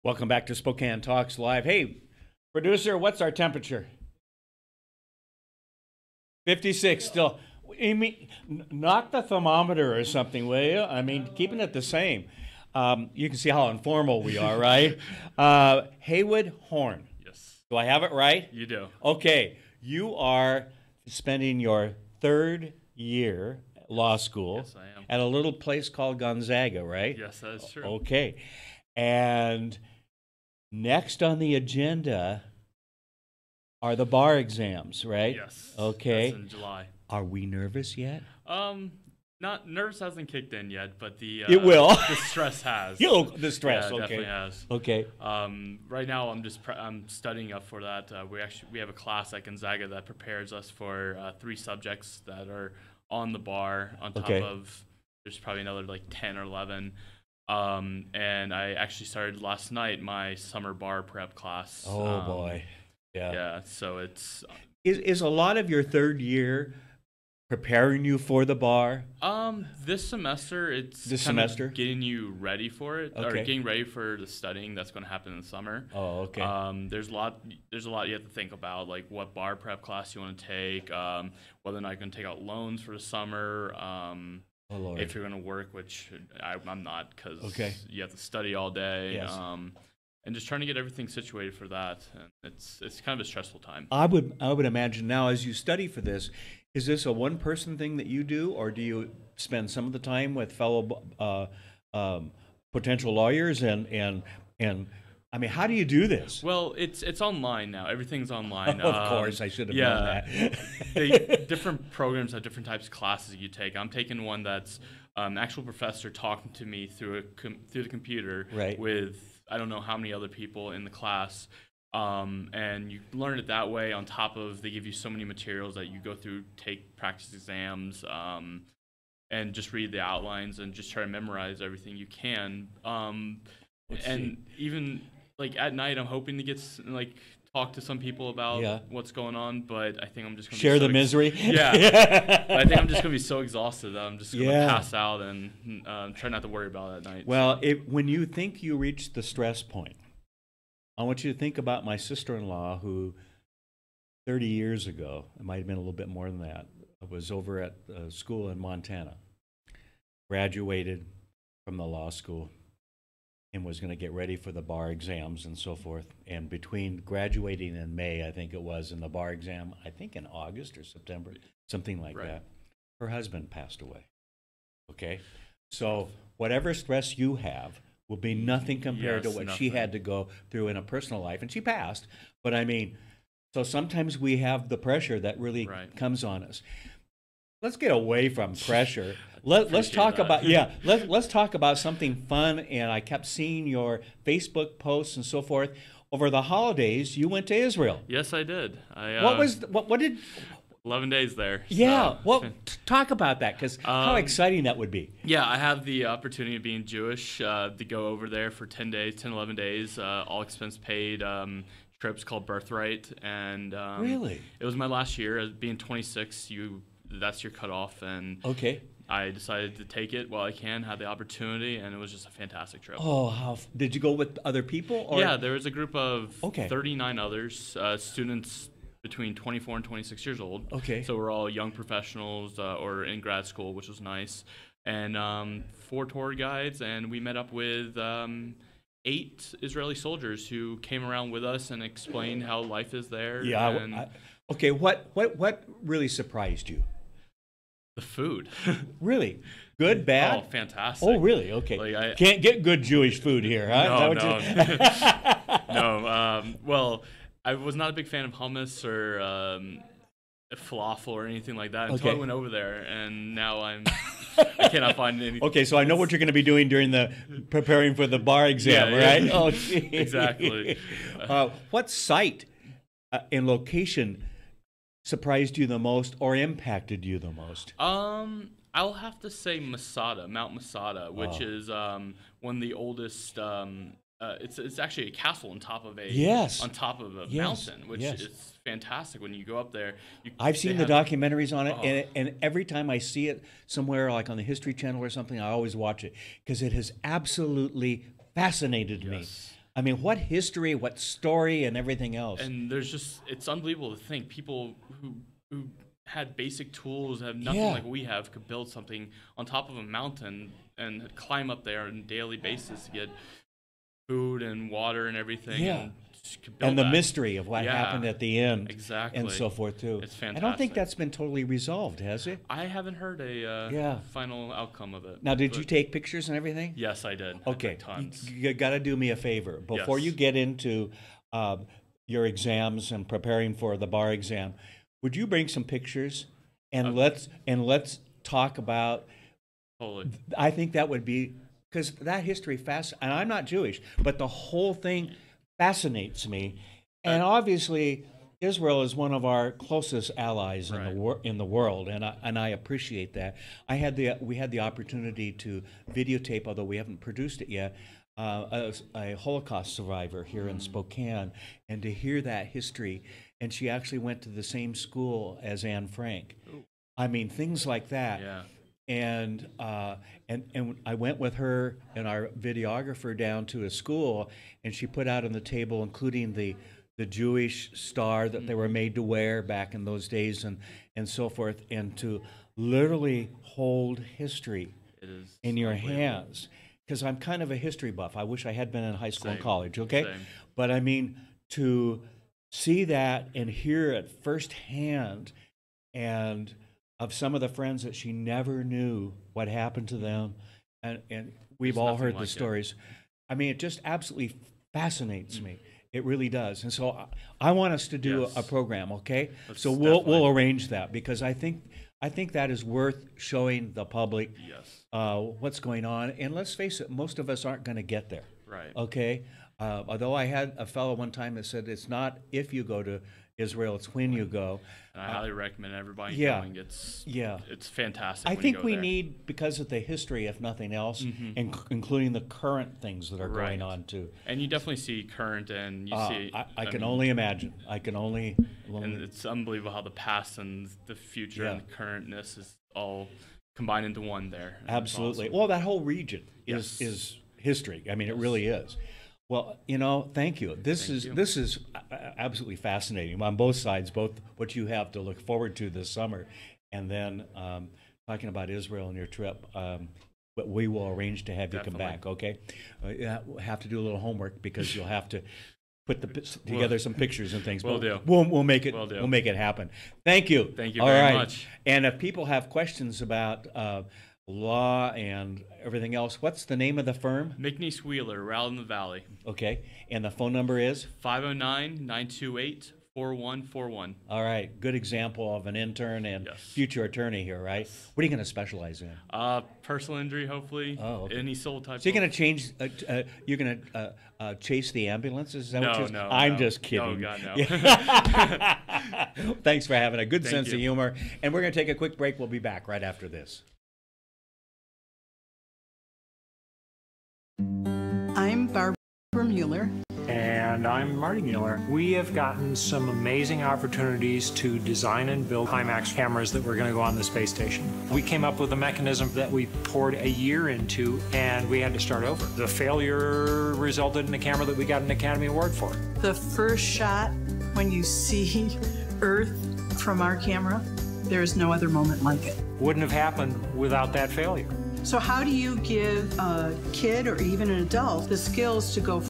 Welcome back to Spokane Talks Live. Hey, producer, what's our temperature? 56 still. I mean, knock the thermometer or something, will you? I mean, keeping it the same. You can see how informal we are, right? Heywood Horn. Yes. Do I have it right? You do. Okay. You are spending your third year at law school. Yes, I am. At a little place called Gonzaga, right? Yes, that is true. Okay. And next on the agenda are the bar exams, right? Yes. Okay. That's in July. Are we nervous yet? Not nerves hasn't kicked in yet, but the It will. the stress has. The stress. Yeah, Okay. definitely has. Okay. Right now I'm studying up for that. We have a class at Gonzaga that prepares us for 3 subjects that are on the bar on top of there's probably another like 10 or 11. And I actually started last night my summer bar prep class. Oh boy. Yeah. Yeah, so it's Is a lot of your third year preparing you for the bar? this semester it's This kind of semester? getting you ready for it, or Okay. getting ready for the studying that's going to happen in the summer. Oh, okay. There's a lot you have to think about, like what bar prep class you want to take, whether or not you're going to take out loans for the summer, Oh, Lord. if you're going to work, which I'm not, because Okay. you have to study all day. Yes. And just trying to get everything situated for that, and it's kind of a stressful time. I would imagine now, as you study for this, is this a one-person thing that you do, or do you spend some of the time with fellow potential lawyers? And I mean, how do you do this? Well, it's online now. Everything's online. Of course, I should have known that. Different programs have different types of classes you take. I'm taking one that's actual professor talking to me through the computer, Right. with I don't know how many other people in the class. And you learn it that way, on top of they give you so many materials that you go through, take practice exams, and just read the outlines and just try to memorize everything you can. Even like at night, I'm hoping to get talk to some people about what's going on, but I think I'm just going to Share the misery? Yeah. But I think I'm just going to be so exhausted that I'm just going to pass out and try not to worry about it at night. Well, when you think you reach the stress point, I want you to think about my sister-in-law who 30 years ago, it might have been a little bit more than that, was over at school in Montana, graduated from the law school, and was going to get ready for the bar exams and so forth. And between graduating in May, I think it was, and the bar exam, I think in August or September, something like that, her husband passed away. Okay? So whatever stress you have will be nothing compared to what she had to go through in a personal life. And she passed. But I mean, so sometimes we have the pressure that really comes on us. Let's get away from pressure. Let's talk about let's talk about something fun. And I kept seeing your Facebook posts and so forth. Over the holidays, you went to Israel. Yes, I did. What did 11 days there. Yeah. So. Well, talk about that, because how exciting that would be. Yeah, I have the opportunity of being Jewish to go over there for 10, 11 days, all expense paid. Trips called Birthright, and Really? It was my last year. As being 26, that's your cutoff, and I decided to take it while I can, had the opportunity, and it was just a fantastic trip. Oh, did you go with other people? Or? Yeah, there was a group of 39 others, students between 24 and 26 years old. Okay. So we're all young professionals or in grad school, which was nice. And 4 tour guides, and we met up with 8 Israeli soldiers who came around with us and explained how life is there. Yeah. Okay. What really surprised you? The food. Really? Good, bad? Oh, fantastic. Oh, really? Okay. Can't get good Jewish food here, huh? No. Well, I was not a big fan of hummus or falafel or anything like that until I went over there, and now I cannot find anything. Okay, so I know what you're going to be doing during the preparing for the bar exam, right? Yeah. Oh, exactly. What site and location surprised you the most or impacted you the most? I'll have to say Mount Masada, which is one of the oldest. It's actually a castle on top of a mountain, which is fantastic. When you go up there, I've seen the documentaries on it, and every time I see it somewhere, like on the History Channel or something, I always watch it because it has absolutely fascinated me. I mean, what history, what story, and everything else. And there's just, it's unbelievable to think people who had basic tools, have nothing Yeah. like we have, could build something on top of a mountain and climb up there on a daily basis to get food and water and everything. Yeah. And just could build And the that. mystery of what Yeah, happened at the end. exactly. And so forth, too. It's I don't think fantastic. that's been totally resolved, has it? I haven't heard a Yeah. final outcome of it. Now, did but you take pictures and everything? Yes, I did. I Okay. took tons. You got to do me a favor. Before Yes. you get into your exams and preparing for the bar exam, would you bring some pictures and let's talk about. Totally. I think that would be, because that history and I'm not Jewish, but the whole thing fascinates me. And obviously, Israel is one of our closest allies in the world, and I appreciate that. We had the opportunity to videotape, although we haven't produced it yet, a Holocaust survivor here in Spokane, and to hear that history. And she actually went to the same school as Anne Frank. Ooh. I mean, things like that. Yeah. And I went with her and our videographer down to a school, and she put out on the table, including the Jewish star that they were made to wear back in those days, and so forth, and to literally hold history in your hands. Because I'm kind of a history buff. I wish I had been in high school and college, okay? Same. But I mean, to see that and hear it firsthand, and of some of the friends that she never knew what happened to them, and we've all heard the stories. I mean, it just absolutely fascinates me. It really does. And so I want us to do a program, okay? So we'll arrange that, because I think that is worth showing the public what's going on. And let's face it, most of us aren't going to get there. Right. Okay? Although I had a fellow one time that said it's not if you go to Israel, it's when you go. And I highly recommend everybody going. It's fantastic. I when think you go we there. need, because of the history, if nothing else, including the current things that are going on too. And you definitely see current, and you see. I can only imagine. I can only. And it's unbelievable how the past and the future and the currentness is all combined into one there. And Absolutely. awesome. Well, that whole region is history. I mean, it really is. Well, thank you. This is absolutely fascinating on both sides, both what you have to look forward to this summer, and then talking about Israel and your trip. But we will arrange to have you come back. Okay, we'll have to do a little homework, because you'll have to put together some pictures and things. We'll do. We'll make it. We'll make it happen. Thank you. Thank you very much. And if people have questions about law and everything else, what's the name of the firm? McNeice Wheeler, we're out in the valley. Okay, and the phone number is? 509-928-4141. All right, good example of an intern and future attorney here, right? What are you going to specialize in? Personal injury, hopefully. Oh, okay. Any soul type. So you're going to change, you're going to chase the ambulances? Is that what you're No. I'm just kidding. Oh, God, no. Thanks for having a good sense you. of humor. And we're going to take a quick break. We'll be back right after this. I'm Barbara Mueller. And I'm Marty Mueller. We have gotten some amazing opportunities to design and build IMAX cameras that were going to go on the space station. We came up with a mechanism that we poured a year into, and we had to start over. The failure resulted in a camera that we got an Academy Award for. The first shot, when you see Earth from our camera, there is no other moment like it. Wouldn't have happened without that failure. So how do you give a kid or even an adult the skills to go